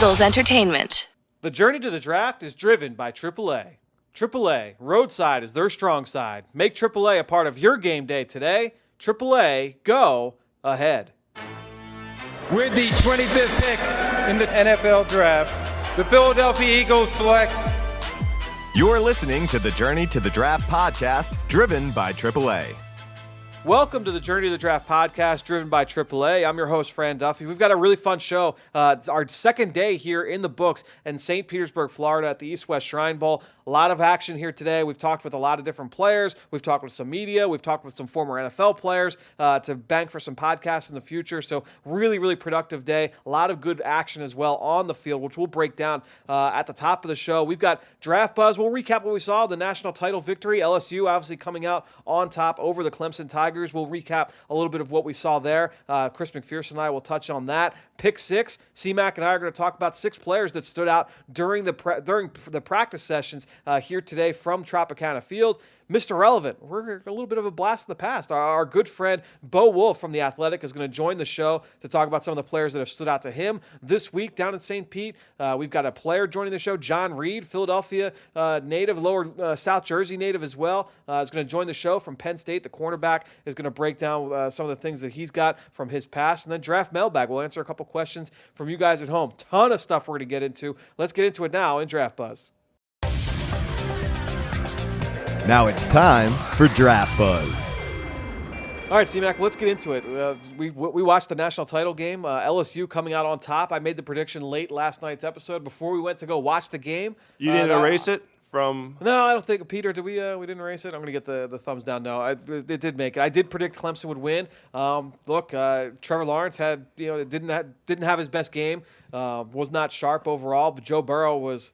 Eagles Entertainment. The journey to the draft is driven by AAA. AAA, roadside is their strong side. Make AAA a part of your game day today. AAA, go ahead. With the 25th pick in the NFL Draft, the Philadelphia Eagles select. You're listening to the Journey to the Draft podcast, driven by AAA. Welcome to the Journey to the Draft podcast, driven by AAA. I'm your host, Fran Duffy. We've got a really fun show. It's our second day here in the books in St. Petersburg, Florida at the East-West Shrine Bowl. A lot of action here today. We've talked with a lot of different players. We've talked with some media. We've talked with some former NFL players to bank for some podcasts in the future. So really, really productive day. A lot of good action as well on the field, which we'll break down at the top of the show. We've got Draft Buzz. We'll recap what we saw, the national title victory. LSU obviously coming out on top over the Clemson Tigers. We'll recap a little bit of what we saw there. Chris McPherson and I will touch on that. Pick six. C-Mac and I are going to talk about 6 players that stood out during the practice sessions here today from Tropicana Field. Mr. Relevant, we're a little bit of a blast of the past. Our good friend Beau Wolf from The Athletic is going to join the show to talk about some of the players that have stood out to him this week down in St. Pete. We've got a player joining the show, John Reed, Philadelphia native, lower South Jersey native as well, is going to join the show from Penn State. The cornerback is going to break down some of the things that he's got from his past. And then Draft Mailbag. We'll answer a couple questions from you guys at home. Ton of stuff we're going to get into. Let's get into it now in Draft Buzz. Now it's time for Draft Buzz. All right, C-Mac, let's get into it. We watched the national title game, LSU coming out on top. I made the prediction late last night's episode before we went to go watch the game. You didn't erase it from? No, I don't think. Peter, did we? We didn't erase it. I'm going to get the thumbs down. No, it did make it. I did predict Clemson would win. Look, Trevor Lawrence had didn't have his best game. Was not sharp overall, but Joe Burrow was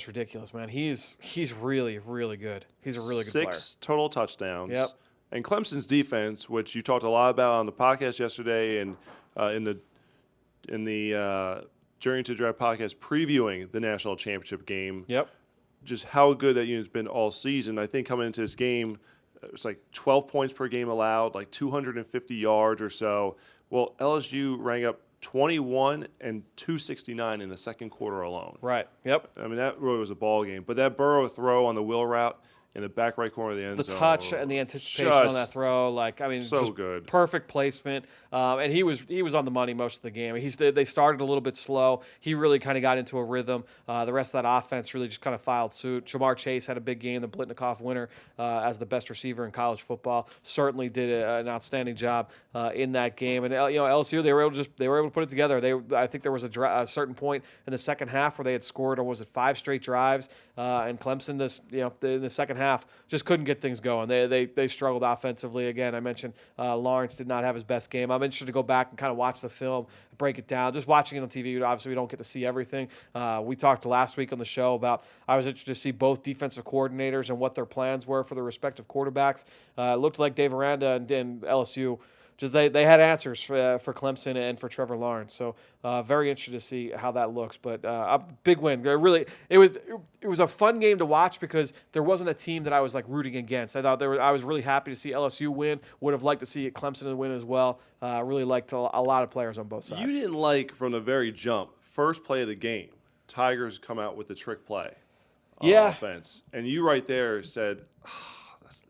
ridiculous, man. He's really, really good. He's a really good player. 6 total touchdowns. Yep. And Clemson's defense, which you talked a lot about on the podcast yesterday and in the Journey to Draft podcast previewing the national championship game. Yep. Just how good that unit's been all season. I think coming into this game, it was like 12 points per game allowed, like 250 yards or so. Well, LSU rang up 21 and 269 in the second quarter alone. Right. Yep. I mean, that really was a ball game. But that Burrow throw on the wheel route in the back right corner of the end zone. The touch and the anticipation on that throw, just good. Perfect placement. And he was on the money most of the game. They started a little bit slow. He really kind of got into a rhythm. The rest of that offense really just kind of filed suit. Jamar Chase had a big game, the Blitnikoff winner, as the best receiver in college football. Certainly did an outstanding job in that game. And LSU, they were able to put it together. I think there was a certain point in the second half where they had scored, or was it 5 straight drives? And Clemson, in the second half, just couldn't get things going. They struggled offensively. Again, I mentioned Lawrence did not have his best game. I'm interested to go back and kind of watch the film, break it down. Just watching it on TV, obviously we don't get to see everything. We talked last week on the show about I was interested to see both defensive coordinators and what their plans were for their respective quarterbacks. It looked like Dave Aranda and LSU, just they had answers for Clemson and for Trevor Lawrence. So very interested to see how that looks. But a big win. Really, it was a fun game to watch because there wasn't a team that I was like rooting against. I was really happy to see LSU win. Would have liked to see Clemson win as well. Really liked a lot of players on both sides. You didn't like from the very jump, first play of the game, Tigers come out with the trick play on offense. And you right there said,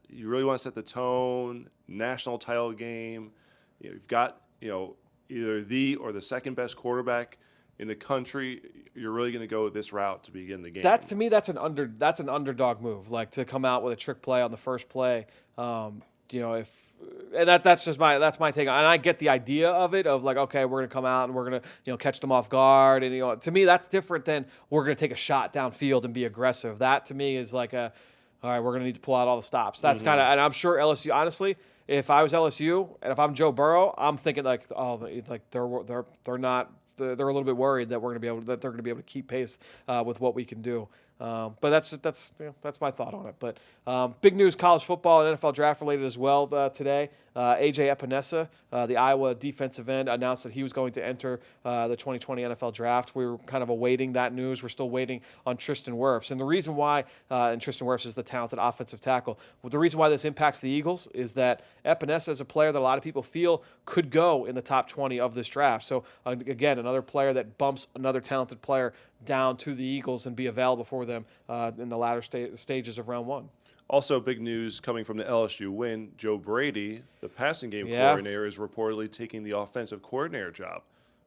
you really want to set the tone, national title game. You've got either the or the second best quarterback in the country. You're really going to go this route to begin the game. To me, that's an underdog move. Like to come out with a trick play on the first play. That's my take on it. And I get the idea of it, of like, okay, we're going to come out and we're going to catch them off guard, and to me that's different than we're going to take a shot downfield and be aggressive. That to me is like all right, we're going to need to pull out all the stops. That's kind of, and I'm sure LSU, honestly, if I was LSU and if I'm Joe Burrow, I'm thinking they're a little bit worried that they're going to be able to keep pace with what we can do. But that's my thought on it. But big news, college football and NFL draft related as well today. A.J. Epinesa, the Iowa defensive end, announced that he was going to enter the 2020 NFL draft. We were kind of awaiting that news. We're still waiting on Tristan Wirfs. And the reason why, and Tristan Wirfs is the talented offensive tackle, the reason why this impacts the Eagles is that Epinesa is a player that a lot of people feel could go in the top 20 of this draft. So, again, another player that bumps another talented player down to the Eagles and be available for them in the latter stages of round one. Also, big news coming from the LSU win. Joe Brady, the passing game coordinator, is reportedly taking the offensive coordinator job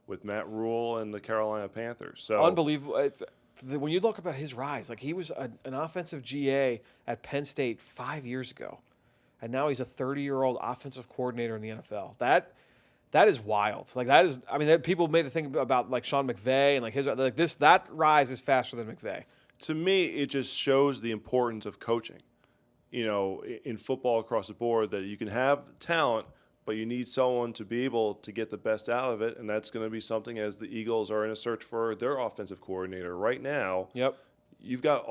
with Matt Rule and the Carolina Panthers. So unbelievable. When you look about his rise, like he was an offensive GA at Penn State 5 years ago, and now he's a 30-year-old offensive coordinator in the NFL. That is wild. Like that is, I mean, people made a thing about like Sean McVay and like that rise is faster than McVay. To me, it just shows the importance of coaching. In football across the board, that you can have talent, but you need someone to be able to get the best out of it, and that's going to be something as the Eagles are in a search for their offensive coordinator right now. Yep. You've got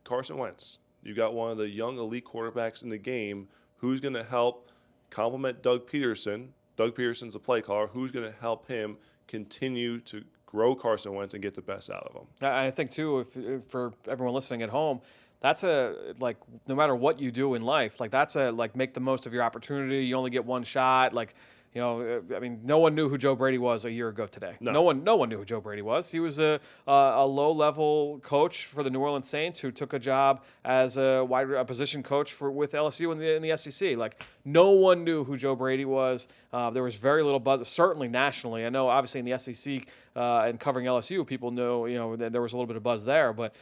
Carson Wentz. You've got one of the young elite quarterbacks in the game who's going to help complement Doug Peterson. Doug Peterson's the play caller. Who's going to help him continue to grow Carson Wentz and get the best out of him? I think, too, if for everyone listening at home, that's no matter what you do in life, make the most of your opportunity. You only get one shot. No one knew who Joe Brady was a year ago today. No one knew who Joe Brady was. He was a low-level coach for the New Orleans Saints who took a job as a position coach with LSU in the SEC. No one knew who Joe Brady was. There was very little buzz, certainly nationally. I know, obviously, in the SEC and covering LSU, people knew, there was a little bit of buzz there. But,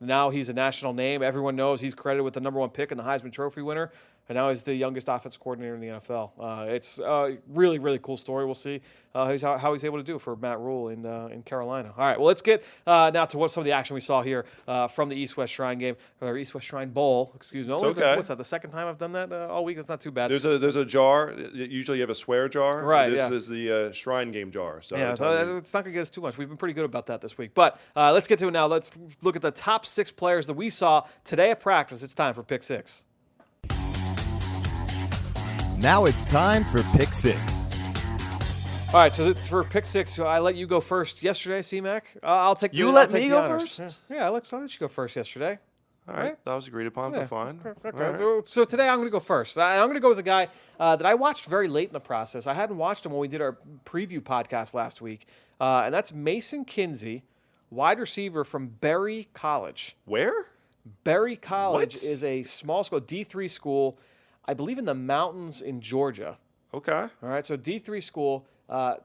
now he's a national name. Everyone knows he's credited with the number one pick and the Heisman Trophy winner. And now he's the youngest offensive coordinator in the NFL. It's a really, really cool story. We'll see how he's able to do for Matt Rule in Carolina. All right, well, let's get now to some of the action we saw here from the East-West Shrine game, or East-West Shrine Bowl, excuse me. Okay. What's that, the second time I've done that all week? That's not too bad. There's a jar. Usually you have a swear jar. Right, This is the Shrine game jar. So yeah, it's not going to get us too much. We've been pretty good about that this week. But let's get to it now. Let's look at the top 6 players that we saw today at practice. It's time for Pick 6. Now it's time for Pick 6. All right, so for Pick 6, I let you go first yesterday, C-Mac. I'll take you let me go honors. first? Yeah, I let you go first yesterday. All right, that was agreed upon. Yeah. Fine. Okay. Right. So today I'm going to go first. I'm going to go with a guy that I watched very late in the process. I hadn't watched him when we did our preview podcast last week, and that's Mason Kinsey, wide receiver from Berry College. Where? Berry College What? is a small school, D3 school, I believe in the mountains in Georgia. Okay. All right, so D3 school, a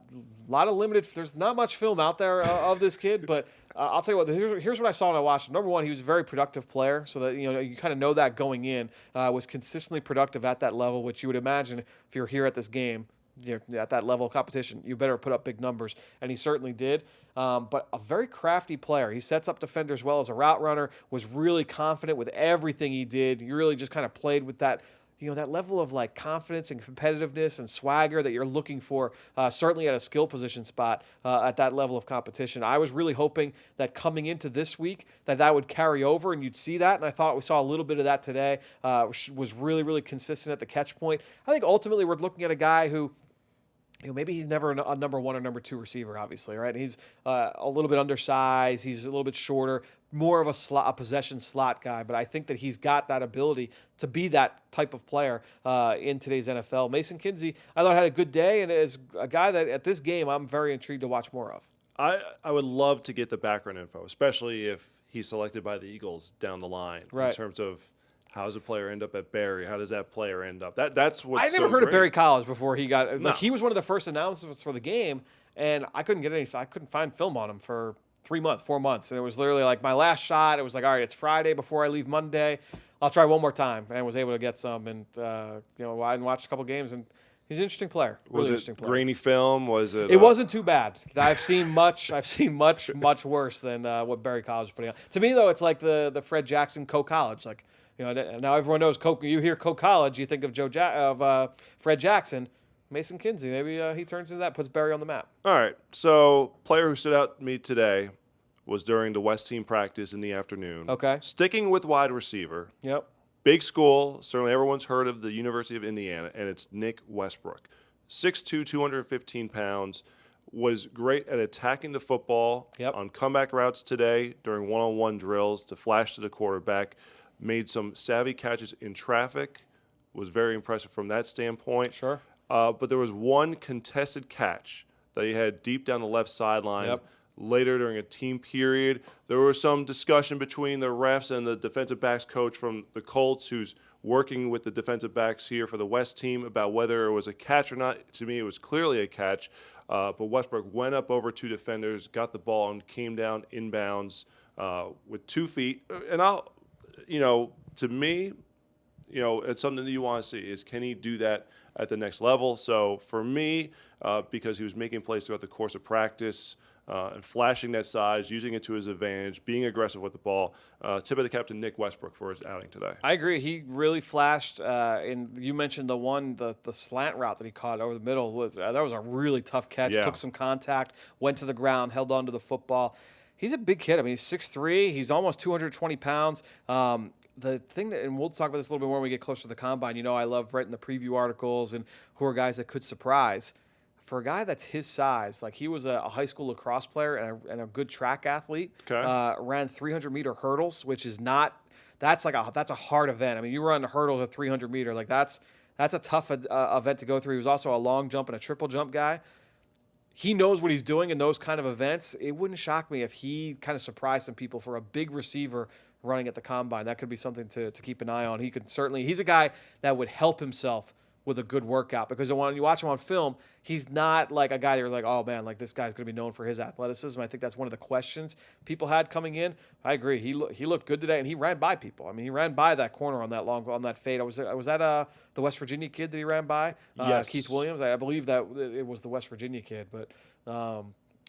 lot of limited. There's not much film out there of this kid, but I'll tell you what. Here's what I saw when I watched him. Number one, he was a very productive player, so that you kind of know that going in. Was consistently productive at that level, which you would imagine if you're here at this game, at that level of competition, you better put up big numbers, and he certainly did. But a very crafty player. He sets up defenders well as a route runner. Was really confident with everything he did. He really just kind of played with that. That level of confidence and competitiveness and swagger that you're looking for, certainly at a skill position spot at that level of competition. I was really hoping that coming into this week that would carry over and you'd see that, and I thought we saw a little bit of that today. Was really, really consistent at the catch point. I think ultimately we're looking at a guy who, maybe he's never a number 1 or number 2 receiver, obviously, right? He's a little bit undersized. He's a little bit shorter, more of a possession slot guy. But I think that he's got that ability to be that type of player in today's NFL. Mason Kinsey, I thought had a good day, and is a guy that at this game I'm very intrigued to watch more of. I would love to get the background info, especially if he's selected by the Eagles down the line. Right. In terms of how does a player end up at Berry? How does that player end up? That's what's I never heard great. of Berry College before he got. No. He was one of the first announcements for the game, and I couldn't find film on him for 3 months, 4 months, and it was literally my last shot. It was all right, it's Friday before I leave Monday. I'll try one more time, and was able to get some, and I watched a couple games, and he's an interesting player. Was really it grainy film? Was it? It wasn't too bad. I've seen much worse than what Berry College is putting on. To me, though, it's like the Fred Jackson Co-College, now everyone knows you hear Co-College, you think of Fred Jackson. Mason Kinsey, maybe he turns into that, puts Berry on the map. All right. So, player who stood out to me today was during the West team practice in the afternoon. Okay. Sticking with wide receiver. Yep. Big school. Certainly everyone's heard of the University of Indiana, and it's Nick Westbrook. 6'2", 215 pounds. Was great at attacking the football on comeback routes today during one-on-one drills to flash to the quarterback. Made some savvy catches in traffic. Was very impressive from that standpoint. Sure. But there was one contested catch that he had deep down the left sideline later during a team period. There was some discussion between the refs and the defensive backs coach from the Colts, who's working with the defensive backs here for the West team, about whether it was a catch or not. To me, it was clearly a catch. But Westbrook went up over 2 defenders, got the ball, and came down inbounds with 2 feet. And to me, it's something that you want to see is, can he do that at the next level? So for me, because he was making plays throughout the course of practice and flashing that size, using it to his advantage, being aggressive with the ball, tip of the cap to Nick Westbrook for his outing today. I agree. He really flashed. And you mentioned the slant route that he caught over the middle. That was a really tough catch. Yeah. Took some contact, went to the ground, held on to the football. He's a big kid. I mean, he's 6'3". He's almost 220 pounds. The thing that, and we'll talk about this a little bit more when we get closer to the combine. I love writing the preview articles and who are guys that could surprise. For a guy that's his size, like he was a high school lacrosse player and a good track athlete. Okay. Ran 300-meter hurdles, which is not. That's a hard event. I mean, you run the hurdles at 300-meter, like that's a tough event to go through. He was also a long jump and a triple jump guy. He knows what he's doing in those kind of events. It wouldn't shock me if he kind of surprised some people for a big receiver running at the combine. That could be something to keep an eye on. He's a guy that would help himself with a good workout, because when you watch him on film, he's not like a guy that you're like, oh man, like this guy's going to be known for his athleticism. I think that's one of the questions people had coming in. I agree. He looked good today, and he ran by people. I mean, he ran by that corner on that fade. Was that the West Virginia kid that he ran by? Yes. Keith Williams. I believe that it was the West Virginia kid, but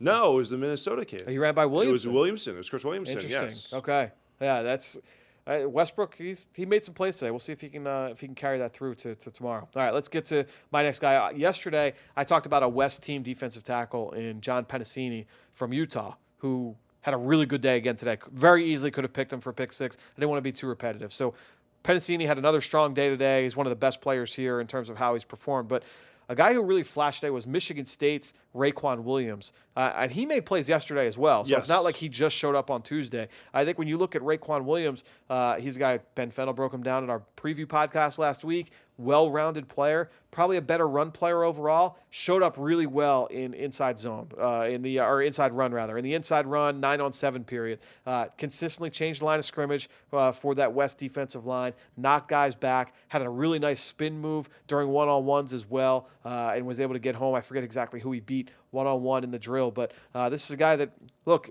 No, it was the Minnesota kid. he ran by Williamson. It was Williamson. It was Chris Williamson. Interesting. Yes. Okay. Yeah, that's Westbrook. He made some plays today. We'll see if he can carry that through to tomorrow. All right, let's get to my next guy. Yesterday, I talked about a West team defensive tackle in John Pennicini from Utah, who had a really good day again today. Very easily could have picked him for pick 6. I didn't want to be too repetitive. So Pennicini had another strong day today. He's one of the best players here in terms of how he's performed. But a guy who really flashed today was Michigan State's Raekwon Williams. And he made plays yesterday as well. So Yes. It's not like he just showed up on Tuesday. I think when you look at Raekwon Williams, he's a guy, Ben Fennell broke him down in our preview podcast last week. Well-rounded player, probably a better run player overall. Showed up really well in inside zone, inside run rather. In the inside run, 9-on-7 period. Consistently changed the line of scrimmage for that West defensive line. Knocked guys back. Had a really nice spin move during one-on-ones as well, and was able to get home. I forget exactly who he beat one-on-one in the drill, but this is a guy that, look,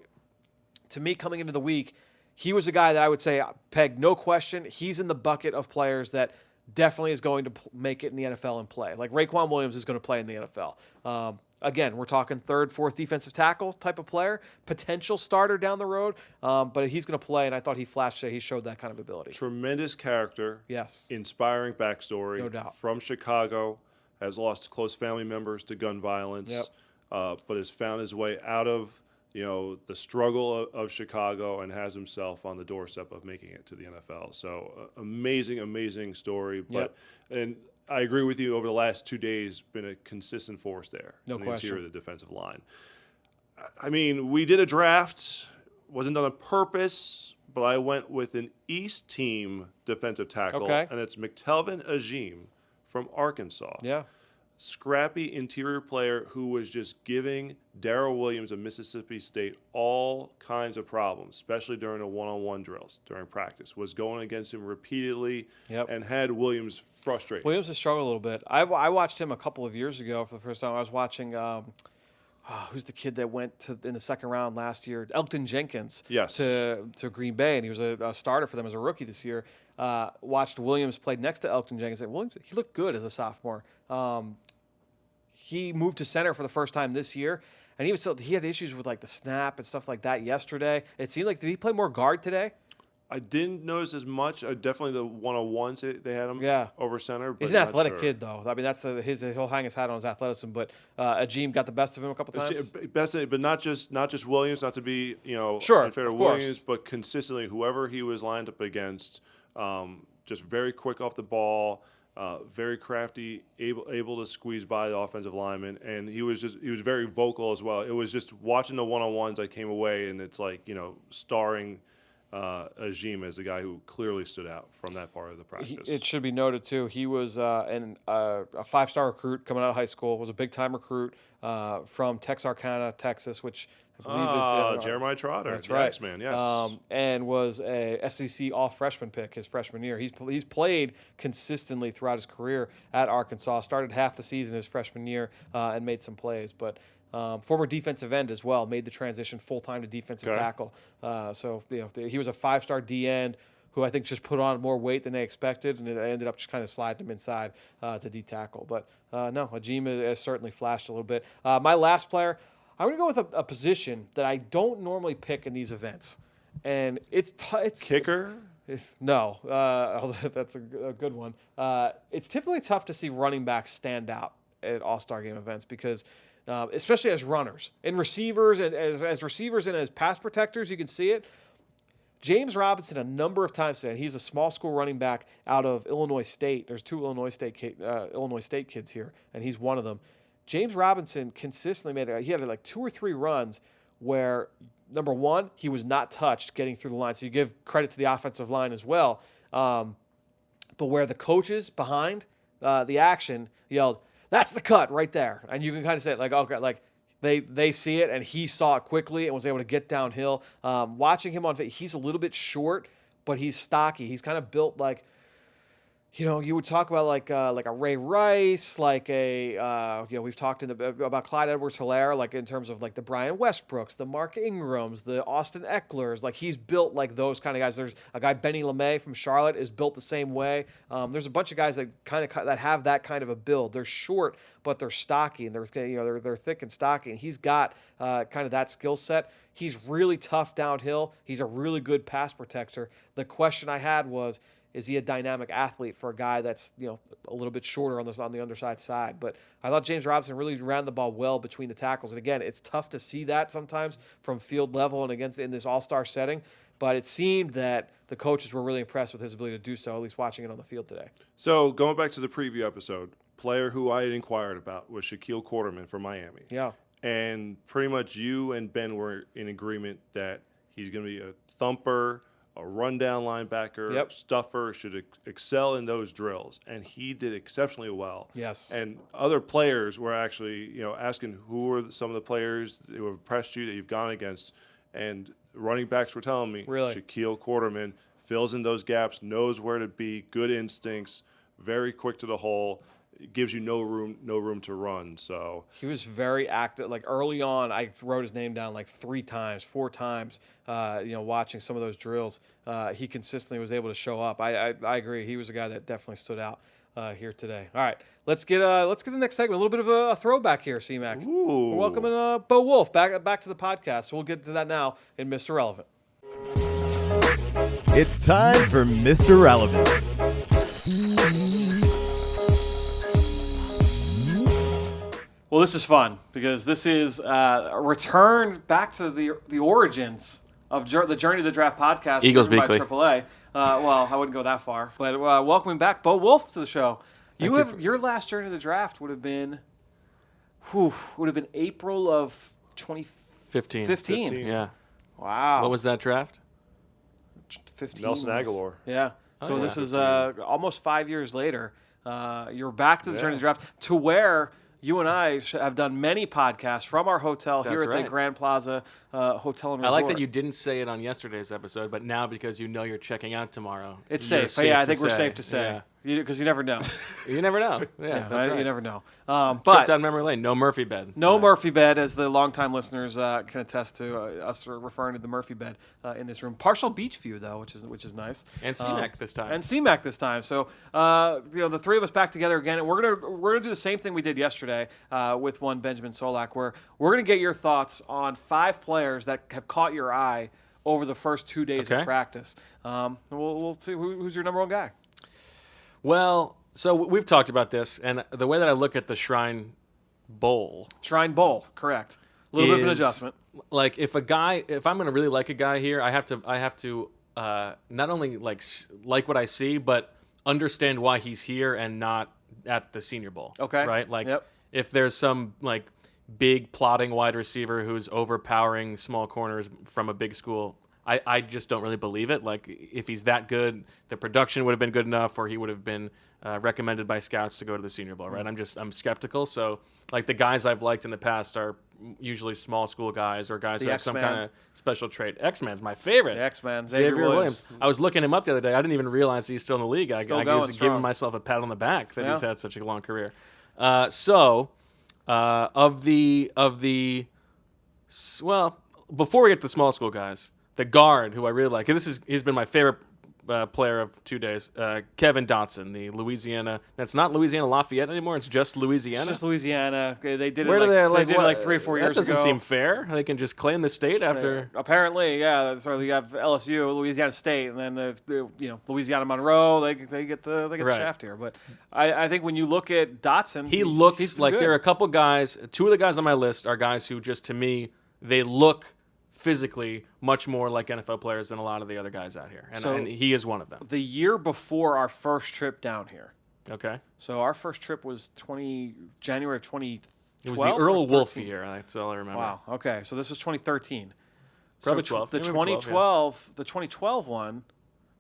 to me coming into the week, he was a guy that I would say, Peg, no question, he's in the bucket of players that definitely is going to make it in the NFL and play. Like Raekwon Williams is going to play in the NFL. Again, we're talking 3rd, 4th defensive tackle type of player, potential starter down the road, but he's going to play, and I thought he flashed today. He showed that kind of ability. Tremendous character. Yes. Inspiring backstory. No doubt. From Chicago, has lost close family members to gun violence, but has found his way out of the struggle of Chicago and has himself on the doorstep of making it to the NFL. So amazing story. But and I agree with you. Over the last 2 days, been a consistent force there. No in the question. interior of the defensive line. I mean, we did a draft. Wasn't done on purpose, but I went with an East team defensive tackle, and it's McTelvin Agim from Arkansas. Yeah. Scrappy interior player who was just giving Darrell Williams of Mississippi State all kinds of problems, especially during the one-on-one drills during practice. Was going against him repeatedly and had Williams frustrated. Williams has struggled a little bit. I watched him a couple of years ago for the first time. I was watching who's the kid that went in the second round last year? Elgton Jenkins. Yes. To Green Bay, and he was a starter for them as a rookie this year. Watched Williams played next to Elgton Jenkins. And Williams, he looked good as a sophomore. He moved to center for the first time this year, and he had issues with like the snap and stuff like that yesterday. It seemed like, did he play more guard today? I didn't notice as much. Definitely the one-on-ones they had him over center. But he's an athletic kid, though. I mean, that's he'll hang his hat on his athleticism. But Ajim got the best of him a couple times. But not just Williams. Not to be sure, unfair to Williams, but consistently whoever he was lined up against, just very quick off the ball, very crafty, able to squeeze by the offensive lineman, and he was very vocal as well. It was just watching the one-on-ones. I came away, and it's like starring Ajim as the guy who clearly stood out from that part of the practice. It should be noted, too, he was a 5-star recruit coming out of high school, was a big-time recruit from Texarkana, Texas, which I believe is Jeremiah Trotter. That's right. X-Man, yes. And was a SEC all-freshman pick his freshman year. He's played consistently throughout his career at Arkansas, started half the season his freshman year and made some plays, but former defensive end as well, made the transition full-time to defensive tackle. So he was a 5-star D-end who I think just put on more weight than they expected, and it ended up just kind of sliding him inside to D-tackle. But no, Ajim has certainly flashed a little bit. My last player, I'm going to go with a position that I don't normally pick in these events, and it's kicker. No, that's a good one. It's typically tough to see running backs stand out at All-Star Game events because especially as runners and receivers, and as receivers and as pass protectors, you can see it. James Robinson, a number of times today, and he's a small school running back out of Illinois State. There's 2 Illinois State kids here, and he's one of them. James Robinson consistently he had like 2 or 3 runs where, number one, he was not touched getting through the line. So you give credit to the offensive line as well. But where the coaches behind the action yelled, "That's the cut right there," and you can kind of say, like, okay, like they see it, and he saw it quickly and was able to get downhill. Watching him on video, he's a little bit short, but he's stocky. He's kind of built like, you would talk about like a Ray Rice, like we've talked about Clyde Edwards-Helaire, like in terms of like the Brian Westbrooks, the Mark Ingrams, the Austin Ecklers. Like he's built like those kind of guys. There's a guy, Benny LeMay from Charlotte, is built the same way. There's a bunch of guys that that have that kind of a build. They're short, but they're stocky, and they're thick and stocky. And he's got kind of that skill set. He's really tough downhill. He's a really good pass protector. The question I had was, is he a dynamic athlete for a guy that's a little bit shorter on the underside side? But I thought James Robinson really ran the ball well between the tackles. And again, it's tough to see that sometimes from field level and in this all-star setting. But it seemed that the coaches were really impressed with his ability to do so, at least watching it on the field today. So going back to the preview episode, player who I had inquired about was Shaquille Quarterman from Miami. Yeah. And pretty much you and Ben were in agreement that he's going to be a thumper, a rundown linebacker, stuffer, should excel in those drills. And he did exceptionally well. Yes. And other players were actually, asking who are some of the players who have impressed you that you've gone against. And running backs were telling me, really? Shaquille Quarterman fills in those gaps, knows where to be, good instincts, very quick to the hole. It gives you no room to run. So he was very active. Like early on, I wrote his name down like 4 times. Watching some of those drills, he consistently was able to show up. I agree. He was a guy that definitely stood out here today. All right, let's get the next segment. A little bit of a throwback here, C-Mac. We're welcoming Beau Wolf back to the podcast. So we'll get to that now in Mr. Relevant. It's time for Mr. Relevant. Well, this is fun because this is a return back to the origins of the Journey to the Draft podcast. Eagles by Weekly. AAA. Well, I wouldn't go that far, but welcoming back Beau Wolf to the show. Your last Journey to the Draft would have been April of 2015. Yeah. Wow. What was that draft? 15. Nelson Aguilar. Yeah. So this is almost 5 years later. You're back to the Journey to the Draft, to where you and I have done many podcasts from our hotel here at the Grand Plaza Hotel and Resort. I like that you didn't say it on yesterday's episode, but now because you know you're checking out tomorrow. It's safe. Yeah, I think we're safe to say. Because you never know. You never know. Yeah, that's right. You never know. Trip But down memory lane. No Murphy bed. No Murphy bed, as the longtime listeners can attest to. Us referring to the Murphy bed in this room. Partial beach view though, which is nice. And C-Mac this time. And C-Mac this time. So the three of us back together again. And we're gonna do the same thing we did yesterday with one Benjamin Solak, where we're gonna get your thoughts on 5 players that have caught your eye over the first 2 days of practice. We'll see who's your number one guy. Well, so we've talked about this, and the way that I look at the Shrine Bowl, correct. A little bit of an adjustment. Like if I'm going to really like a guy here, I have to not only like what I see, but understand why he's here and not at the Senior Bowl. Okay. Right? Like if there's some like big plotting wide receiver who's overpowering small corners from a big school, I just don't really believe it. Like if he's that good, the production would have been good enough, or he would have been recommended by scouts to go to the Senior Bowl, right? I'm skeptical. So like the guys I've liked in the past are usually small school guys or guys who have some kind of special trait. X-Man's my favorite. The X-Man, Xavier Williams. I was looking him up the other day. I didn't even realize he's still in the league. I was giving myself a pat on the back that he's had such a long career. Before we get to the small school guys, the guard who I really like, and he's been my favorite player of 2 days, Kevin Dotson, the Louisiana. That's not Louisiana Lafayette anymore. It's just Louisiana. It's just Louisiana. They did it like 3 or 4 years ago. That doesn't seem fair. They can just claim the state after. Apparently, yeah. So you have LSU, Louisiana State, and then the Louisiana Monroe. They get the shaft here. But I think when you look at Dotson, he looks like there are a couple guys. 2 of the guys on my list are guys who just to me they look physically much more like NFL players than a lot of the other guys out here. And he is one of them. The year before our first trip down here. Okay. So our first trip was January of 2012. It was the Earl Wulf year. That's all I remember. Wow. Okay. So this was 2013. Probably 12. The 2012 one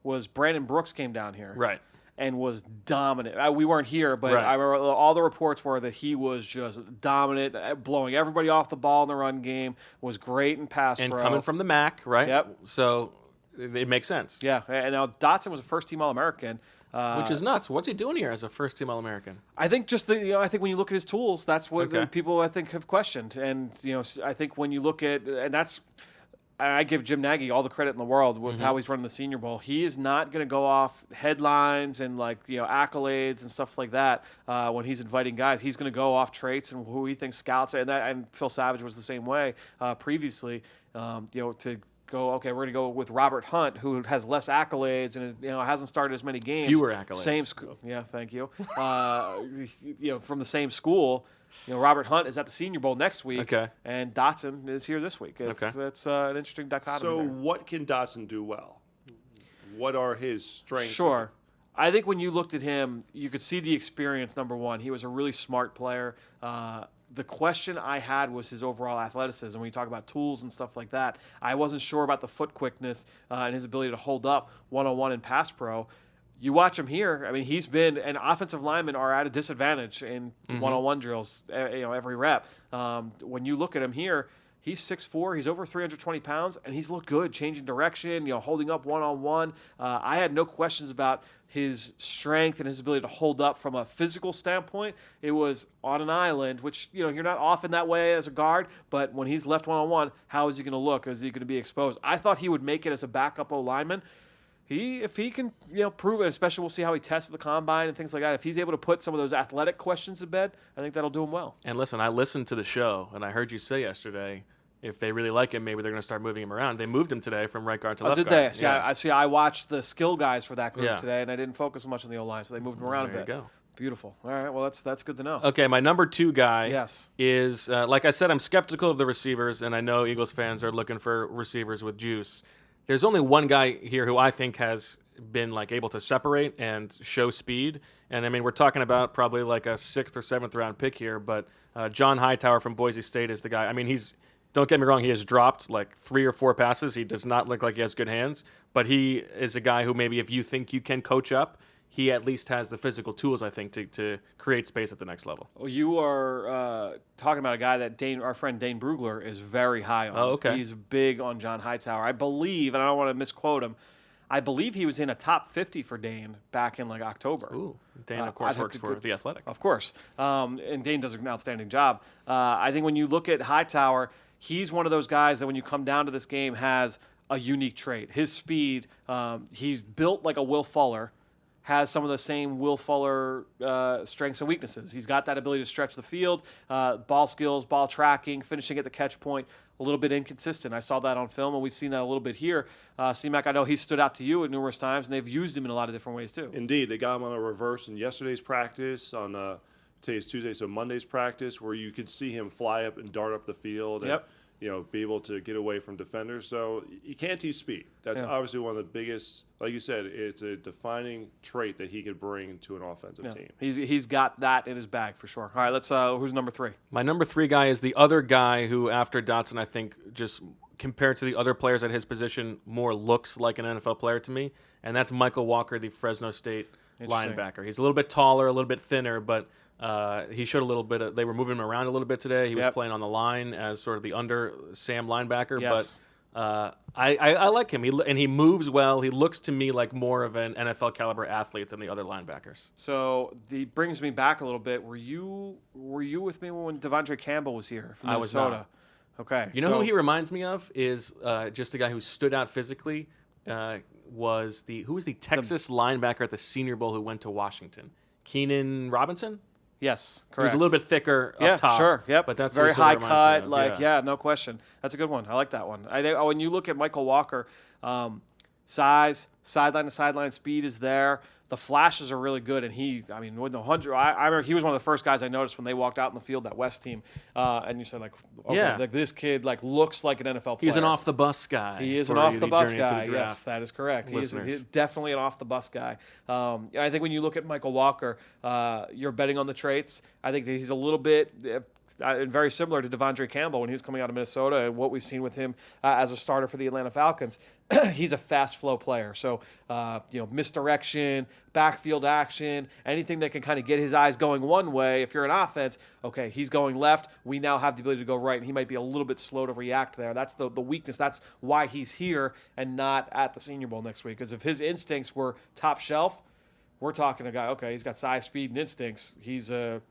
was Brandon Brooks came down here. Right. And was dominant. We weren't here, but I remember all the reports were that he was just dominant, blowing everybody off the ball in the run game, was great in pass pro. And coming from the MAC, right? Yep. So it makes sense. Yeah. And now Dotson was a first-team All-American. Which is nuts. What's he doing here as a first-team All-American? I think I think when you look at his tools, that's what people I think have questioned. And I think when you look at, and that's, I give Jim Nagy all the credit in the world with how he's running the Senior Bowl. He is not going to go off headlines and accolades and stuff like that when he's inviting guys. He's going to go off traits and who he thinks scouts and Phil Savage was the same way previously. To go, okay, we're going to go with Robert Hunt, who has less accolades and hasn't started as many games. Fewer accolades. Same school. Yeah, thank you. From the same school. Robert Hunt is at the Senior Bowl next week, and Dotson is here this week. That's an interesting dichotomy. So there. what can Dotson do well? What are his strengths? Sure. I think when you looked at him, you could see the experience, number one. He was a really smart player. The question I had was his overall athleticism. When you talk about tools and stuff like that, I wasn't sure about the foot quickness and his ability to hold up one-on-one in pass pro. You watch him here. I mean, he's been, and offensive linemen are at a disadvantage in one-on-one drills, every rep. When you look at him here, he's 6'4", he's over 320 pounds, and he's looked good, changing direction, holding up one-on-one. I had no questions about his strength and his ability to hold up from a physical standpoint. It was on an island, which, you're not often that way as a guard, but when he's left one-on-one, how is he going to look? Is he going to be exposed? I thought he would make it as a backup O-lineman. If he can, prove it, especially we'll see how he tests the combine and things like that. If he's able to put some of those athletic questions to bed, I think that'll do him well. And listen, I listened to the show, and I heard you say yesterday, if they really like him, maybe they're going to start moving him around. They moved him today from right guard to left guard. Did they? I watched the skill guys for that group today, and I didn't focus much on the O-line, so they moved him around a bit. There you go. Beautiful. All right, well, that's good to know. Okay, my number 2 guy is, like I said, I'm skeptical of the receivers, and I know Eagles fans are looking for receivers with juice. There's only one guy here who I think has been able to separate and show speed. And I mean, we're talking about probably a 6th or 7th round pick here, but John Hightower from Boise State is the guy. I mean, don't get me wrong, he has dropped 3 or 4 passes. He does not look like he has good hands, but he is a guy who maybe if you think you can coach up, he at least has the physical tools, I think, to create space at the next level. Well, you are talking about a guy that our friend Dane Brugler is very high on. Oh, okay. He's big on John Hightower. I believe, and I don't want to misquote him, I believe he was in a top 50 for Dane back in October. Ooh, Dane, of course, works for The Athletic. Of course. And Dane does an outstanding job. I think when you look at Hightower, he's one of those guys that when you come down to this game has a unique trait. His speed, he's built like a Will Fuller. has some of the same Will Fuller strengths and weaknesses. He's got that ability to stretch the field, ball skills, ball tracking, finishing at the catch point, a little bit inconsistent. I saw that on film, and we've seen that a little bit here. C-Mac, I know he stood out to you at numerous times, and they've used him in a lot of different ways too. Indeed. They got him on a reverse in yesterday's practice, on today's Tuesday, so Monday's practice, where you could see him fly up and dart up the field. And, be able to get away from defenders. So you can't teach speed. That's obviously one of the biggest, like you said, it's a defining trait that he could bring to an offensive team. He's got that in his bag for sure. All right, let's. Who's number 3? My number 3 guy is the other guy who, after Dotson, I think just compared to the other players at his position, more looks like an NFL player to me, and that's Michael Walker, the Fresno State linebacker. He's a little bit taller, a little bit thinner, but he showed a little bit they were moving him around a little bit today. He was playing on the line as sort of the under Sam linebacker. Yes. But I like him. He moves well. He looks to me like more of an NFL caliber athlete than the other linebackers. So brings me back a little bit. Were you with me when Devondre Campbell was here from Minnesota? I was not. Okay. You know who he reminds me of is just a guy who stood out physically. Was the Texas linebacker at the Senior Bowl who went to Washington? Keenan Robinson? Yes, correct. He was a little bit thicker up top. Sure. Yep. But that's very what high he sort of reminds me cut. of. No question. That's a good one. I like that one. I think when you look at Michael Walker, size, sideline to sideline speed is there. The flashes are really good, and with the 100, I remember he was one of the first guys I noticed when they walked out in the field, that West team, and you said this kid looks like an NFL player. He's an off the bus guy. He is an off the bus guy. Yes, that is correct. He's definitely an off the bus guy. I think when you look at Michael Walker, you're betting on the traits. I think that he's a little bit. Very similar to Devondre Campbell when he was coming out of Minnesota and what we've seen with him as a starter for the Atlanta Falcons. He's a fast flow player. So, misdirection, backfield action, anything that can kind of get his eyes going one way. If you're an offense, okay, he's going left. We now have the ability to go right, and he might be a little bit slow to react there. That's the weakness. That's why he's here and not at the Senior Bowl next week. Because if his instincts were top shelf, we're talking a guy, okay, he's got size, speed, and instincts. He's a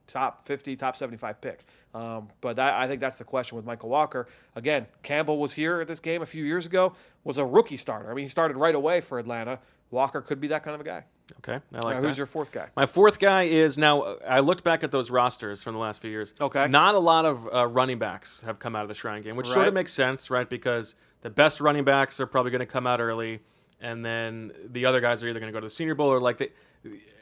top 50, top 75 pick. But I think that's the question with Michael Walker. Again, Campbell was here at this game a few years ago, was a rookie starter. He started right away for Atlanta. Walker could be that kind of a guy. Okay, I like that. Who's your 4th guy? My 4th guy is, now, I looked back at those rosters from the last few years. Okay. Not a lot of running backs have come out of the Shrine Game, which sort of makes sense, right? Because the best running backs are probably going to come out early, and then the other guys are either going to go to the Senior Bowl or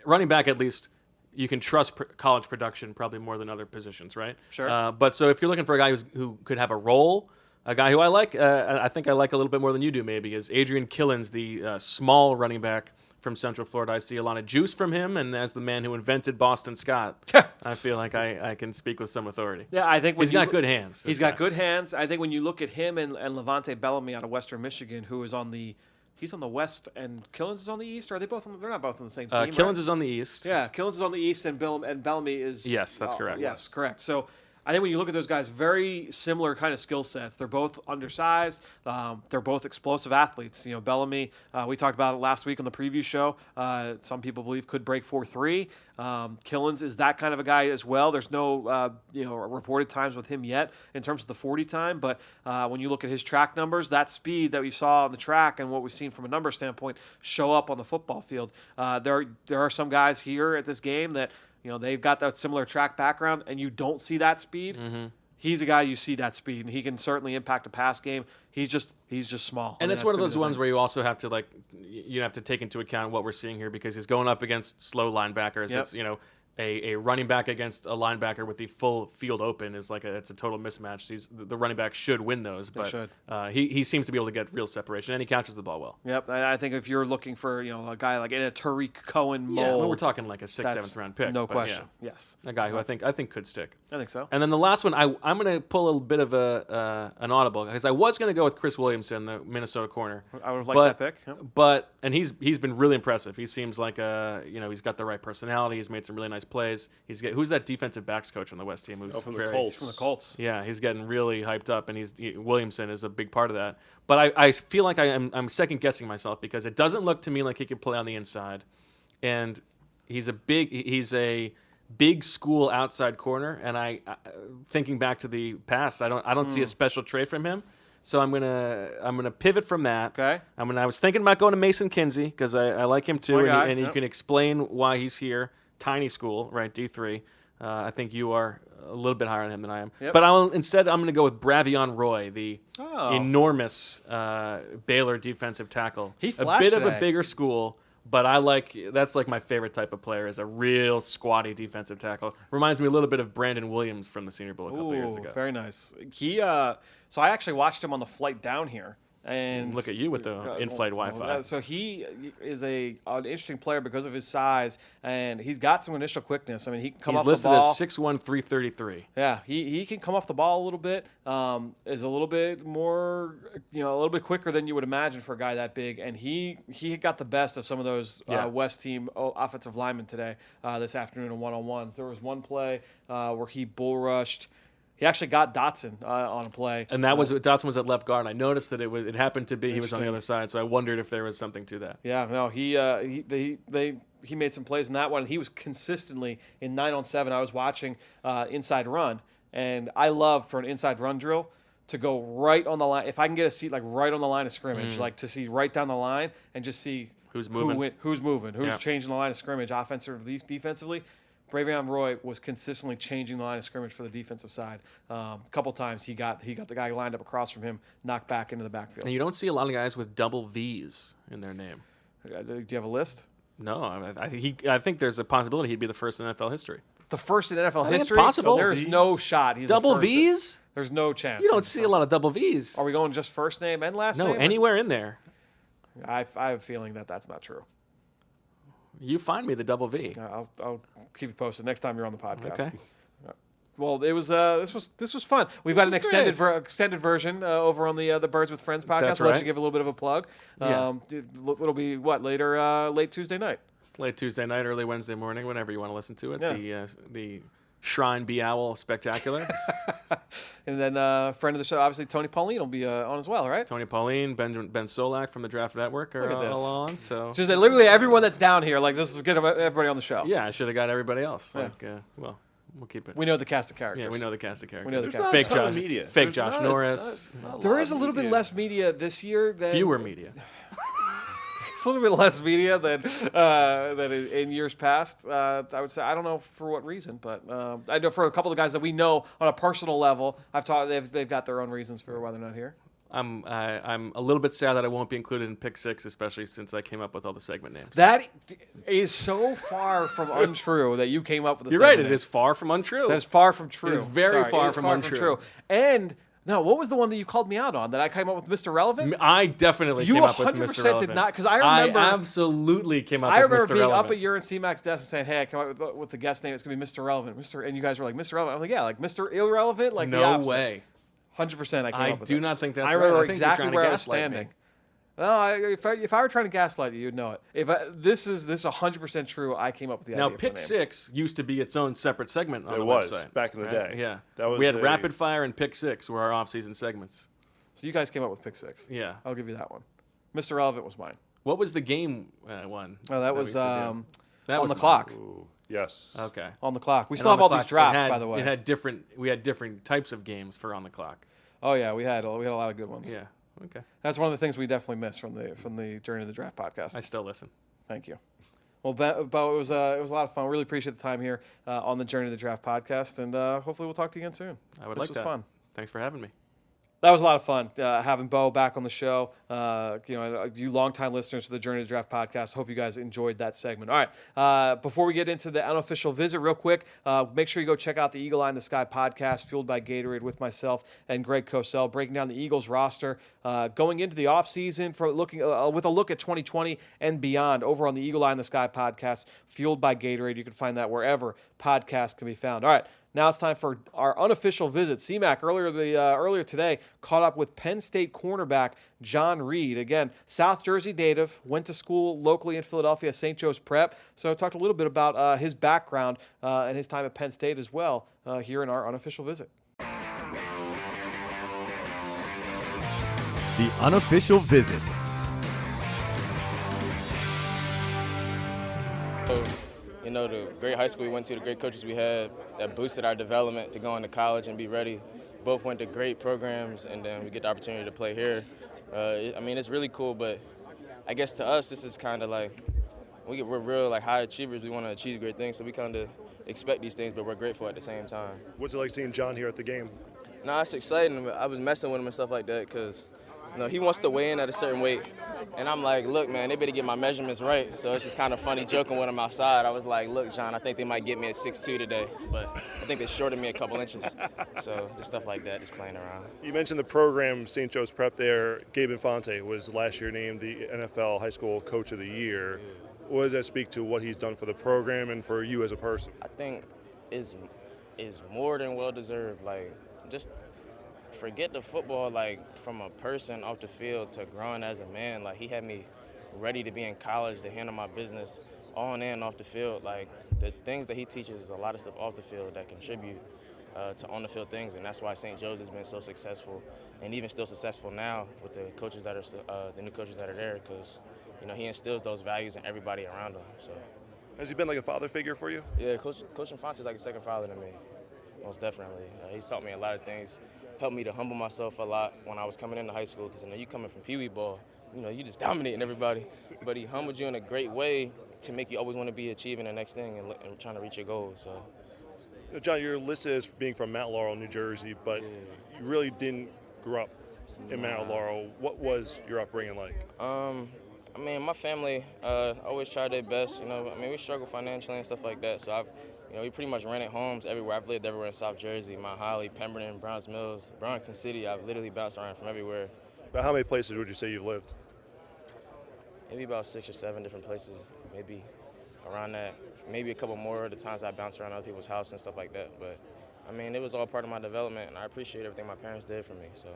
running back, at least, you can trust college production probably more than other positions, right? Sure. But so if you're looking for a guy who could have a role, a guy who I like, I think I like a little bit more than you do maybe, is Adrian Killins, the small running back from Central Florida. I see a lot of juice from him, and as the man who invented Boston Scott, I feel like I can speak with some authority. Yeah, I think he's got good hands. He's got good hands. I think when you look at him and Levante Bellamy out of Western Michigan, who is on the He's on the west, and Killins is on the east. Or are they both? They're not both on the same team. Killins is on the east. Yeah, Killins is on the east, and Bellamy is. Yes, that's correct. Yes, correct. So I think when you look at those guys, very similar kind of skill sets. They're both undersized. They're both explosive athletes. Bellamy, we talked about it last week on the preview show. Some people believe could break 4.3. Killins is that kind of a guy as well. There's no reported times with him yet in terms of the 40 time, but when you look at his track numbers, that speed that we saw on the track and what we've seen from a number standpoint show up on the football field. There are some guys here at this game that they've got that similar track background, and you don't see that speed. Mm-hmm. He's a guy you see that speed, and he can certainly impact a pass game. He's just small. And it's one of those ones where you also have to you have to take into account what we're seeing here, because he's going up against slow linebackers. Yep. It's a running back against a linebacker with the full field open is it's a total mismatch. The running back should win those, but he seems to be able to get real separation, and he catches the ball well. Yep, I think if you're looking for a guy like in a Tariq Cohen mold, we're talking like a 6th, 7th round pick. No question. Yeah. Yes, a guy who I think could stick. I think so. And then the last one, I'm going to pull a bit of an audible, because I was going to go with Chris Williamson, the Minnesota corner. I would have liked that pick. Yep. But he's been really impressive. He seems like he's got the right personality. He's made some really nice plays. Who's that defensive backs coach on the West team? From the Colts. From the Colts. Yeah, he's getting really hyped up, and Williamson is a big part of that. But I feel like I'm second guessing myself, because it doesn't look to me like he can play on the inside, and he's a big school outside corner. And I thinking back to the past, I don't see a special trait from him. So I'm gonna pivot from that. Okay. I was thinking about going to Mason Kinsey because I like him too, and you Yep. can explain why he's here. Tiny school, right? D3. I think you are a little bit higher on him than I am. Yep. But I'm going to go with Bravion Roy, the enormous Baylor defensive tackle. He a flashed bit of today. a bigger school, but that's like my favorite type of player, is a real squatty defensive tackle. Reminds me a little bit of Brandon Williams from the Senior Bowl a couple years ago. Very nice. So I actually watched him on the flight down here. And look at you with the in-flight Wi-Fi. So he is an interesting player because of his size, and he's got some initial quickness. I mean, he can come off the ball. He's listed as 6'1", 333. Yeah, he can come off the ball a little bit. Is a little bit more, a little bit quicker than you would imagine for a guy that big. And he got the best of some of those West team offensive linemen today, this afternoon in one-on-ones. There was one play where he bull rushed. He actually got Dotson on a play, and that was Dotson was at left guard. I noticed that it happened to be he was on the other side, so I wondered if there was something to that. Yeah, no, he made some plays in that one. He was consistently in 9-on-7. I was watching inside run, and I love for an inside run drill to go right on the line. If I can get a seat like right on the line of scrimmage, like to see right down the line and just see who's moving, who's changing the line of scrimmage, offensively, defensively. Bravion Roy was consistently changing the line of scrimmage for the defensive side. A couple times he got the guy lined up across from him, knocked back into the backfield. And you don't see a lot of guys with double V's in their name. Do you have a list? No, I think there's a possibility he'd be the first in NFL history. The first in NFL history? It's possible. There's no shot. He's double the first. V's? There's no chance. You don't see a lot of double V's. Are we going just first name and last name? No, anywhere in there. I have a feeling that's not true. You find me the double V. I'll keep you posted next time you're on the podcast. Okay. Well, it was this was fun. We've got an extended version over on the Birds with Friends podcast. That's We'll let right. you give a little bit of a plug. Yeah. It'll be late Tuesday night. Late Tuesday night, early Wednesday morning, whenever you want to listen to it. Yeah. The Shrine Bee Owl Spectacular. And then friend of the show, obviously Tony Pauline will be on as well, right? Tony Pauline, Ben Solak from the Draft Network are all on. So just literally everyone that's down here, like just get everybody on the show. yeah, I should have got everybody else. Yeah. Well, we'll keep it. We know the cast of characters. Yeah, we know the cast of characters. We know the cast. Fake Not a ton Josh, of media. fake There's Josh not Norris. There is a little bit less media this year. Fewer media. It's a little bit less media than in years past. I would say I don't know for what reason, but I know for a couple of guys that we know on a personal level, they've got their own reasons for why they're not here. I'm a little bit sad that I won't be included in Pick 6, especially since I came up with all the segment names. That is so far from untrue that you came up with. You're right. It is far from untrue. That is far from true. It is very Sorry, far it is from far untrue. From true. And no, what was the one that you called me out on that I came up with Mr. Relevant? I definitely You came up with Mr. 100% Relevant. did not, because I remember. I absolutely came up I with Mr. remember being Relevant. up at your and C-Mac's desk and saying, "Hey, I came up with the guest name. It's gonna be Mr. Relevant, and you guys were like, "Mr. Relevant." I'm like, "Yeah, like Mr. Irrelevant." Like no way. 100%. I came up with do it. not think that's I right. remember I think exactly you're trying to where I was gaslight standing. me. No, if I were trying to gaslight you, you'd know it. This is 100% true. I came up with the idea. Now, for Pick the name. 6 used to be its own separate segment on the was website. back in the right? day. Yeah. That was we had Rapid Fire and Pick 6 were our off-season segments. So you guys came up with Pick 6. Yeah. I'll give you that one. Mr. Relevant was mine. What was the game one? Oh, that we was used to do? That on was the mine. clock. Ooh, yes. Okay. On the clock. We And still on have all the these clock, drafts, by the way. We had different types of games for on the clock. Oh yeah, we had a lot of good ones. Yeah. Okay. That's one of the things we definitely missed from the Journey to the Draft podcast. I still listen. Thank you. Well, Beau, it was a lot of fun. Really appreciate the time here on the Journey to the Draft podcast, and hopefully we'll talk to you again soon. I would This like was that. fun. Thanks for having me. That was a lot of fun having Beau back on the show. You longtime listeners to the Journey to Draft podcast. Hope you guys enjoyed that segment. All right. Before we get into the unofficial visit, real quick, make sure you go check out the Eagle Eye in the Sky podcast, fueled by Gatorade, with myself and Greg Cosell, breaking down the Eagles roster going into the offseason for looking with a look at 2020 and beyond over on the Eagle Eye in the Sky podcast, fueled by Gatorade. You can find that wherever podcasts can be found. All right. Now it's time for our unofficial visit. C-Mac earlier today caught up with Penn State cornerback John Reed. Again, South Jersey native, went to school locally in Philadelphia, St. Joe's Prep. So I talked a little bit about his background and his time at Penn State as well here in our unofficial visit. The unofficial visit. The great high school we went to, the great coaches we had, that boosted our development to go into college and be ready both went to great programs, and then we get the opportunity to play here. It's really cool, but I guess to us, this is kind of like we're real like high achievers. We want to achieve great things, so we kind of expect these things, but we're grateful at the same time. What's it like seeing John here at the game? No, it's exciting. I was messing with him and stuff like that because he wants to weigh in at a certain weight. And I'm like, look, man, they better get my measurements right. So it's just kind of funny joking with him outside. I was like, look, John, I think they might get me at 6'2" today, but I think they shorted me a couple inches. So just stuff like that, just playing around. You mentioned the program, St. Joe's Prep there. Gabe Infante was last year named the NFL High School Coach of the Year. What does that speak to what he's done for the program and for you as a person? I think is more than well-deserved. Like, just forget the football, like, from a person off the field to growing as a man. Like, he had me ready to be in college, to handle my business on and off the field. Like, the things that he teaches is a lot of stuff off the field that contribute to on-the-field things, and that's why St. Joe's has been so successful and even still successful now with the coaches that are the new coaches that are there, because he instills those values in everybody around him. So, has he been like a father figure for you? Yeah, Coach Infante is like a second father to me, most definitely. He's taught me a lot of things, helped me to humble myself a lot when I was coming into high school, because you coming from Pee Wee ball, you just dominating everybody. But he humbled you in a great way to make you always want to be achieving the next thing and trying to reach your goals. So, John, you're listed as being from Mount Laurel, New Jersey, but you really didn't grow up in Mount Laurel. What was your upbringing like? My family always tried their best. We struggle financially and stuff like that. So we pretty much rented homes everywhere. I've lived everywhere in South Jersey, Mount Holly, Pemberton, Browns Mills, Bronxton City. I've literally bounced around from everywhere. About how many places would you say you've lived? Maybe about 6 or 7 different places, maybe around that. Maybe a couple more of the times I bounced around other people's houses and stuff like that. But, it was all part of my development, and I appreciate everything my parents did for me. So.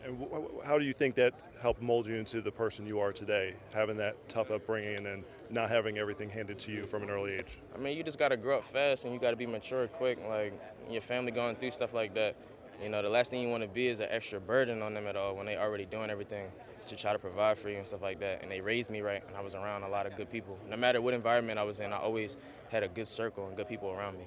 And how do you think that helped mold you into the person you are today, having that tough upbringing and then not having everything handed to you from an early age? You just got to grow up fast and you got to be mature quick. Like, your family going through stuff like that, the last thing you want to be is an extra burden on them at all when they already doing everything to try to provide for you and stuff like that. And they raised me right, and I was around a lot of good people. No matter what environment I was in, I always had a good circle and good people around me.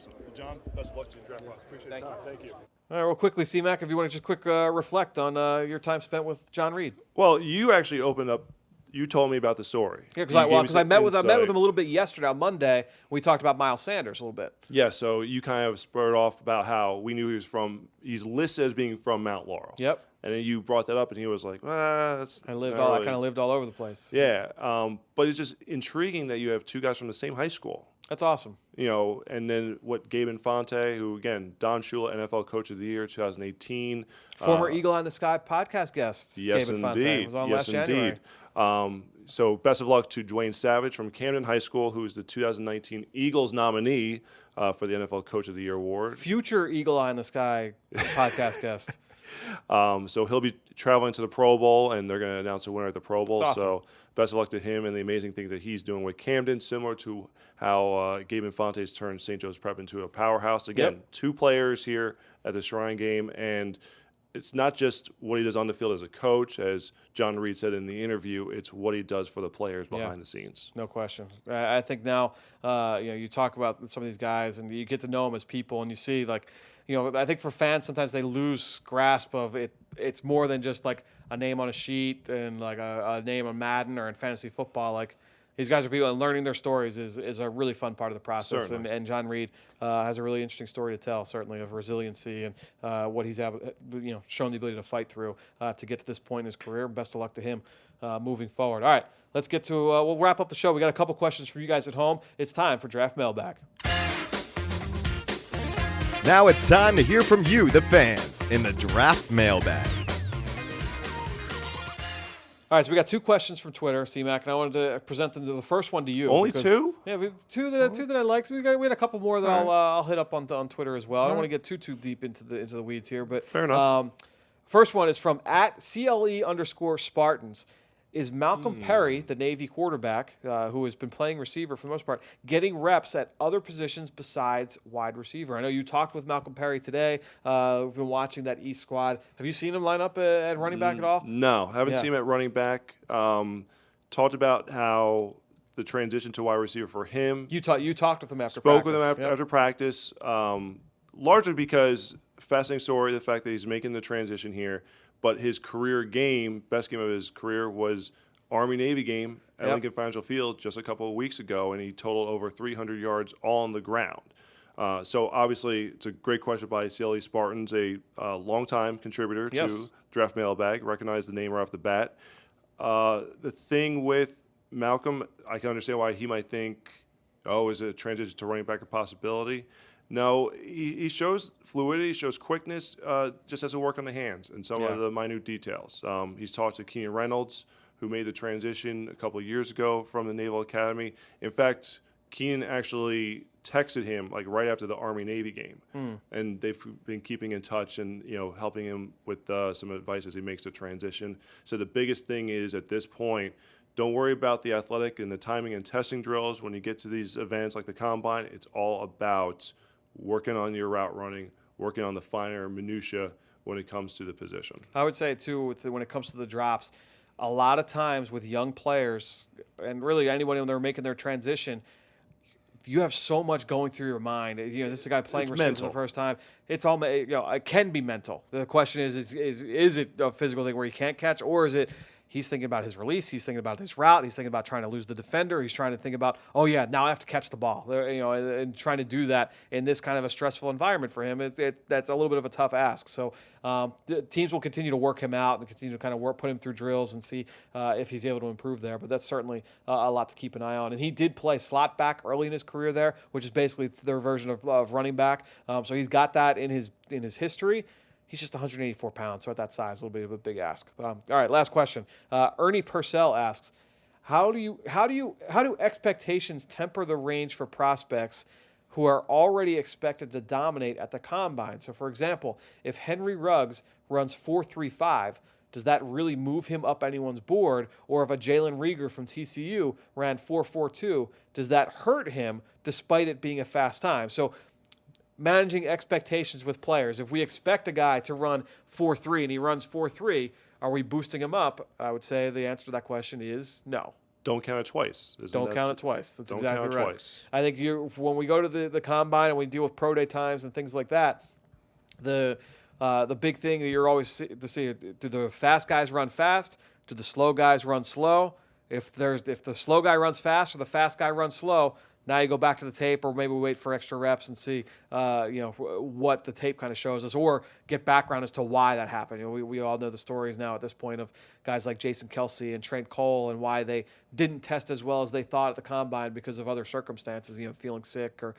Well, John, best of luck to you in draft class. Appreciate the time. Thank you. All right, real quickly, C-Mac, if you want to just quick reflect on your time spent with John Reed. Well, you actually opened up. You told me about the story. Yeah, because I met with him a little bit yesterday on Monday. We talked about Miles Sanders a little bit. Yeah, so you kind of spurred off about how we knew he's listed as being from Mount Laurel. Yep. And then you brought that up, and he was like, that's I kind of lived all over the place. Yeah, but it's just intriguing that you have two guys from the same high school. That's awesome. And then Gabe Infante, who, again, Don Shula, NFL Coach of the Year, 2018. Former Eagle Eye in the Sky podcast guest, yes, Gabe Infante. Indeed. Was on yes, last January. Indeed. So best of luck to Dwayne Savage from Camden High School, who is the 2019 Eagles nominee for the NFL Coach of the Year award. Future Eagle Eye in the Sky podcast guest. So he'll be traveling to the Pro Bowl, and they're going to announce a winner at the Pro Bowl. Awesome. So best of luck to him and the amazing things that he's doing with Camden, similar to how Gabe Infante's turned St. Joe's Prep into a powerhouse. Again, two players here at the Shrine Game, and it's not just what he does on the field as a coach, as John Reed said in the interview. It's what he does for the players behind the scenes. No question. I think now, you talk about some of these guys, and you get to know them as people, and you see, I think for fans, sometimes they lose grasp of it. It's more than just like a name on a sheet and like a name on Madden or in fantasy football. Like, these guys are people, and learning their stories is a really fun part of the process. And John Reed has a really interesting story to tell, certainly, of resiliency and what he's shown the ability to fight through to get to this point in his career. Best of luck to him moving forward. All right, let's get to we'll wrap up the show. We got a couple questions for you guys at home. It's time for Draft Mailbag. Now it's time to hear from you, the fans, in the Draft Mailbag. All right, so we got two questions from Twitter, C-Mac, and I wanted to present them. The first one to you. Only two? Yeah, two that I liked. We had a couple more that I'll hit up on Twitter as well. I don't want to get too deep into the weeds here, but fair enough. First one is from @CLE_Spartans. Is Malcolm Perry, the Navy quarterback, who has been playing receiver for the most part, getting reps at other positions besides wide receiver? I know you talked with Malcolm Perry today. We've been watching that East squad. Have you seen him line up at running back at all? No, haven't seen him at running back. Talked about how the transition to wide receiver for him. You talked with him after practice. practice. Spoke with him after practice. largely because fascinating story, the fact that he's making the transition here, but his career game, best game of his career, was Army-Navy game at Lincoln Financial Field just a couple of weeks ago, and he totaled over 300 yards on the ground. So obviously, it's a great question by CLE Spartans, a longtime contributor to Draft Mailbag. Recognize the name right off the bat. The thing with Malcolm, I can understand why he might think, is a transition to running back a possibility? No, he shows fluidity, shows quickness, just has to work on the hands and some of the minute details. He's talked to Keenan Reynolds, who made the transition a couple of years ago from the Naval Academy. In fact, Keenan actually texted him like right after the Army-Navy game, and they've been keeping in touch and helping him with some advice as he makes the transition. So the biggest thing is at this point, don't worry about the athletic and the timing and testing drills. When you get to these events like the Combine, it's all about working on your route running, working on the finer minutia when it comes to the position. I would say, too, when it comes to the drops, a lot of times with young players, and really anyone when they're making their transition, you have so much going through your mind. This is a guy playing receiver for the first time. It's all, it can be mental. The question is it a physical thing where he can't catch, or is it he's thinking about his release, he's thinking about his route, he's thinking about trying to lose the defender, he's trying to think about, now I have to catch the ball, and trying to do that in this kind of a stressful environment for him. That's a little bit of a tough ask. So the teams will continue to work him out and continue to kind of put him through drills and see if he's able to improve there. But that's certainly a lot to keep an eye on. And he did play slot back early in his career there, which is basically their version of running back. So he's got that in his history. He's just 184 pounds, so at that size, a little bit of a big ask. All right, last question. Ernie Purcell asks, how do expectations temper the range for prospects who are already expected to dominate at the Combine? So, for example, if Henry Ruggs runs 4.35, does that really move him up anyone's board? Or if a Jalen Rieger from TCU ran 4.42, does that hurt him despite it being a fast time? So, managing expectations with players. If we expect a guy to run 4.3 and he runs 4.3, are we boosting him up? I would say the answer to that question is no. Don't count it twice. Don't count it twice. That's don't exactly count it right. Twice. I think when we go to the Combine and we deal with pro day times and things like that, the big thing that you're always to see, do the fast guys run fast? Do the slow guys run slow? If the slow guy runs fast or the fast guy runs slow, now you go back to the tape, or maybe we wait for extra reps and see, what the tape kind of shows us, or get background as to why that happened. We all know the stories now at this point of guys like Jason Kelsey and Trent Cole and why they didn't test as well as they thought at the Combine because of other circumstances, feeling sick or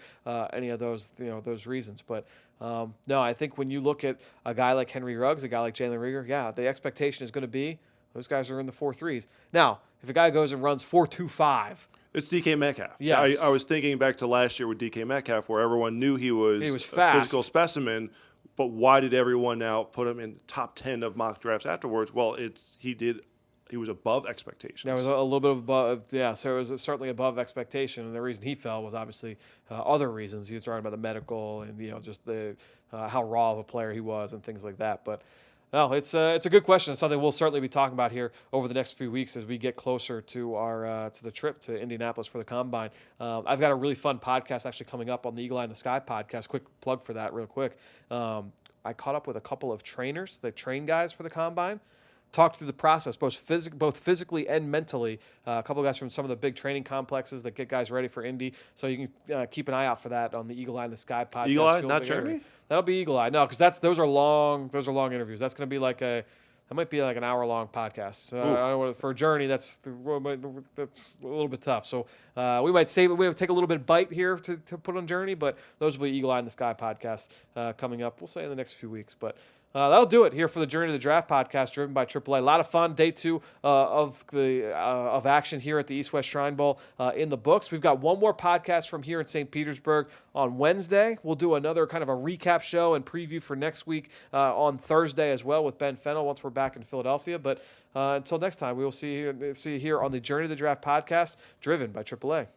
any of those, those reasons. But no, I think when you look at a guy like Henry Ruggs, a guy like Jalen Rieger, the expectation is going to be those guys are in the 4.3s. Now, if a guy goes and runs 4.25. It's DK Metcalf. Yes. I was thinking back to last year with DK Metcalf, where everyone knew he was a fast. physical specimen, but why did everyone now put him in top 10 of mock drafts afterwards? Well, he was above expectations. There was a little bit of above, so it was certainly above expectation, and the reason he fell was obviously other reasons. He was talking about the medical and just the how raw of a player he was and things like that. But no, it's a good question. It's something we'll certainly be talking about here over the next few weeks as we get closer to our to the trip to Indianapolis for the Combine. I've got a really fun podcast actually coming up on the Eagle Eye in the Sky podcast. Quick plug for that real quick. I caught up with a couple of trainers that train guys for the Combine. Talked through the process, both physically and mentally. A couple of guys from some of the big training complexes that get guys ready for Indy. So you can keep an eye out for that on the Eagle Eye in the Sky podcast. Eagle Eye, not Journey? That'll be Eagle Eye. No, because those are long interviews. That's going to be that might be like an hour-long podcast. So for a Journey, that's a little bit tough. So we might take a little bit of bite here to put on Journey, but those will be Eagle Eye in the Sky podcasts coming up. We'll say in the next few weeks, but. That'll do it here for the Journey to the Draft podcast, driven by AAA. A lot of fun. Day 2 of action here at the East West Shrine Bowl in the books. We've got one more podcast from here in St. Petersburg on Wednesday. We'll do another kind of a recap show and preview for next week on Thursday as well with Ben Fennell once we're back in Philadelphia. But until next time, we will see you here on the Journey to the Draft podcast, driven by AAA.